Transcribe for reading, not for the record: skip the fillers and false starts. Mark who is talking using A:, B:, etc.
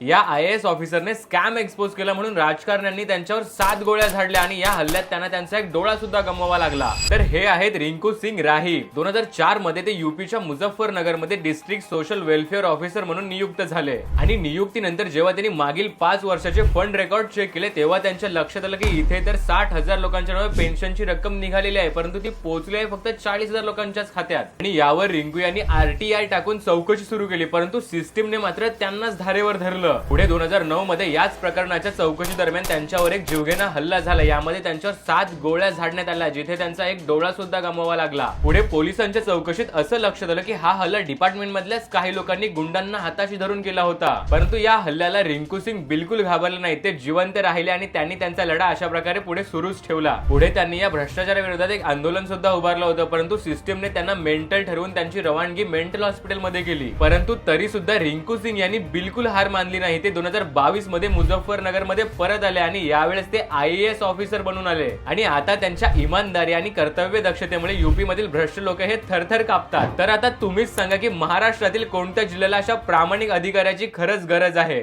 A: या IAS ऑफिसरने scam expose केला म्हणून राजकारण्यांनी त्यांच्यावर 7 गोळ्या झाडल्या आणि या हल्ल्यात त्यांना त्यांचा एक डोळा सुद्धा गमवावा लागला। तर हे आहेत रिंकू सिंग राही। 2004 मध्ये ते यूपीच्या मुझफ्फरनगर मध्ये डिस्ट्रिक्ट सोशल वेलफेअर ऑफिसर म्हणून नियुक्त झाले आणि नियुक्तीनंतर जेव्हा त्यांनी मागील 5 वर्षाचे फंड रेकॉर्ड चेक केले तेव्हा त्यांच्या लक्षात आलं की इथे तर 60,000 लोकांच्या नावे पेन्शनची रक्कम निघालेली आहे, परंतु ती पोहोचली आहे फक्त 40,000 लोकांच्याच खात्यात। आणि यावर रिंकू यांनी RTI टाकून चौकशी सुरू केली, परंतु सिस्टीमने मात्र त्यांनाच धारेवर धरलं। पुढे 2009 मध्ये याच प्रकरणाच्या चौकशी दरम्यान त्यांच्यावर एक जीवघेणा हल्ला झाला। यामध्ये त्यांच्यावर 7 गोळ्या झाडण्यात आल्या, जिथे त्यांचा एक डोळा सुद्धा गमवावा लागला। पुढे पोलिसांच्या चौकशीत असं लक्षात आलं की हा हल्ला डिपार्टमेंट मधल्याच काही लोकांनी गुंडांना हाताशी धरून केला होता, परंतु या हल्ल्याला रिंकू सिंग बिलकुल घाबरले नाही। ते जिवंत राहिले आणि त्यांनी त्यांचा लढा अशा प्रकारे पुढे सुरूच ठेवला। पुढे त्यांनी या भ्रष्टाचाराविरोधात एक आंदोलन सुद्धा उभारलं होतं, परंतु सिस्टीमने त्यांना मेंटल ठरवून त्यांची रवानगी मेंटल हॉस्पिटल मध्ये केली। परंतु तरी सुद्धा रिंकू सिंग यांनी बिलकुल हार मानली नाही। ते 2022 मध्ये मुझफ्फरनगर मध्ये परत आले आणि यावेळेस ते IAS ऑफिसर बनून आले आणि आता त्यांच्या इमानदारी आणि कर्तव्य दक्षतेमुळे यूपी मधील भ्रष्ट लोक हे थरथर कापतात। तर आता तुम्हीच सांगा की महाराष्ट्रातील कोणत्या जिल्ह्याला अशा प्रामाणिक अधिकाऱ्याची खरंच गरज आहे।